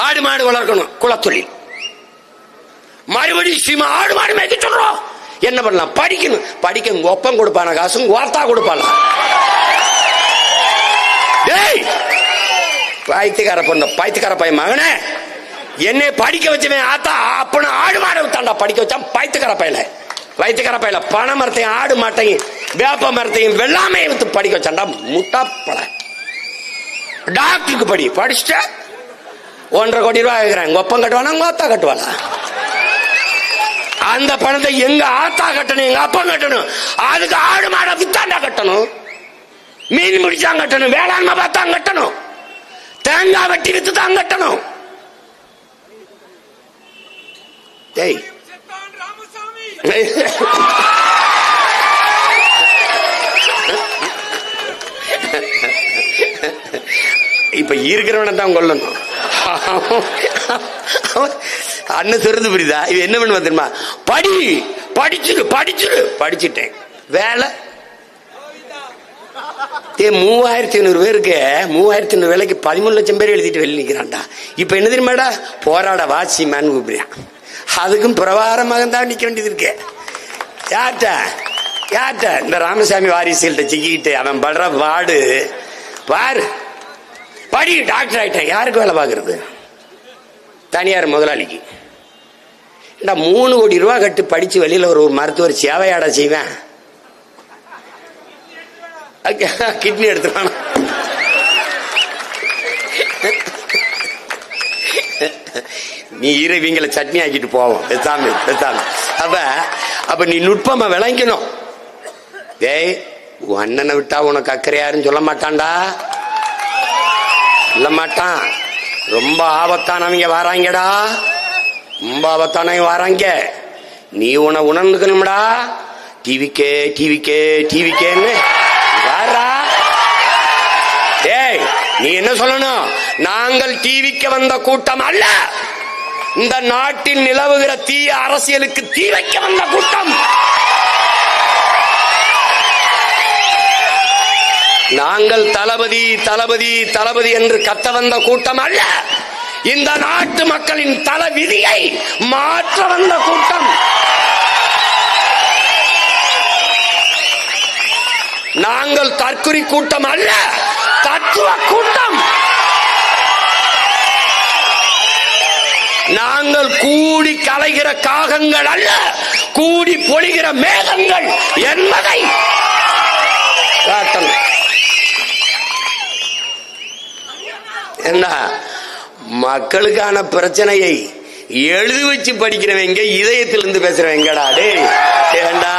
ஆடு மாடு வளர்க்கணும், குலத்தொழில். மறுபடியும் சீமா ஆடு மாடு மேய்க்க சொல்றோம். என்ன பண்ணலாம்? படிக்கணும். படிக்க ஒப்பம் கொடுப்பான காசும் ஓர்த்தா கொடுப்பான. பைத்தியக்கார பொண்ணு, பைத்தியக்கார பையன் மகனே, என்னை படிக்க வச்சவன் ஆத்தா அப்பன ஆடு மாடை விட்டான்டா படிக்க வச்சான். பைத்தியக்கார பையல, பைத்தியக்கார பையல பனை மரத்தையும் ஆடு மாட்டையும் வேப்ப மரத்தையும் வெள்ளாமையை வித்து படிக்க வச்சான்டா. முட்டாப்பட டாக்டருக்கு படி, படிச்சுட்ட 1.5 கோடி ரூபாய் கேட்கிறேன். ஒப்பம் கட்டுவானா உங்க ஆத்தா கட்டுவானா? அந்த பணத்தை எங்க ஆத்தா கட்டணும், எங்க அப்பா கட்டணும். அதுக்கு ஆடு மாடை வித்தாண்டா கட்டணும், மீன் முடிச்சாங்க கட்டணும், வேளாண்மை பார்த்தா கட்டணும், தேங்காய் வெட்டி வித்து தான் கட்டணும். இப்ப இருக்கிறவன தான் கொல்லணும். அண்ணன் திறந்து புரியுதா? இது என்ன பண்ண தெரியுமா? படி, படிச்சுடு படிச்சுடு. படிச்சுட்டேன். வேலை 3500 பேருக்கு 3500 வேலைக்கு 13 லட்சம் பேர் எழுதிட்டு வெளியே நிக்கிறான்டா. இப்ப என்ன தெரியுமாடா? போராட வாசிமான்னு கூப்பிடுறான். அதுக்கும் பிரபாரமாக தான் நிக்க வேண்டியது இருக்கு. யார்ட்ட யார்ட்ட? இந்த ராமசாமி வாரிசுகள்கிட்ட சிக்கிட்டு அவன் படுற பாடு பாரு. படி, டாக்டர் ஆயிட்டேன். யாருக்கு வேலை பார்க்கறது? தனியார் முதலாளிக்கு. 3 கோடி ரூபாய் கட்டு படிச்சு வெளியில ஒரு மருத்துவர் சேவையாட செய்வேன். கிட்னி எடுத்துவான. நீ இவங்களை சட்னி ஆக்கிட்டு போவோம் பெத்தாமி பெத்தாமி. அப்ப நீ நுட்பமா விளங்கணும். டேய், அண்ணனை விட்டா உனக்கு அக்கறை யாருன்னு சொல்ல மாட்டான்டா, சொல்ல மாட்டான். ரொம்ப ஆபத்தானவங்க வராங்கடா, ரொம்ப ஆபத்தானவங்க வராங்க. நீ உணர்ந்துக்கணும்டா. டிவிக்கே டிவிக்கே டிவிக்கேன்னு வாரா. டேய், நீ என்ன சொல்லணும்? நாங்கள் டிவிக்கு வந்த கூட்டம் அல்ல, இந்த நாட்டில் நிலவுகிற தீய அரசியலுக்கு தீ வைக்க வந்த கூட்டம். நாங்கள் தளபதி தளபதி தளபதி என்று கத்த வந்த கூட்டம் அல்ல, இந்த நாட்டு மக்களின் தல விதியை மாற்ற வந்த கூட்டம். நாங்கள் தற்குறி கூட்டம் அல்ல, தத்துவ கூட்டம். நாங்கள் கூடி கலைகிற காகங்கள் அல்ல, கூடி பொழிகிற மேகங்கள் என்பதை காட்டணும். என்ன மக்களுக்கான பிரச்சனையை எழுதி வச்சு படிக்கிறவங்க இதயத்திலிருந்து பேசுறவங்கடா. டே ஏண்டா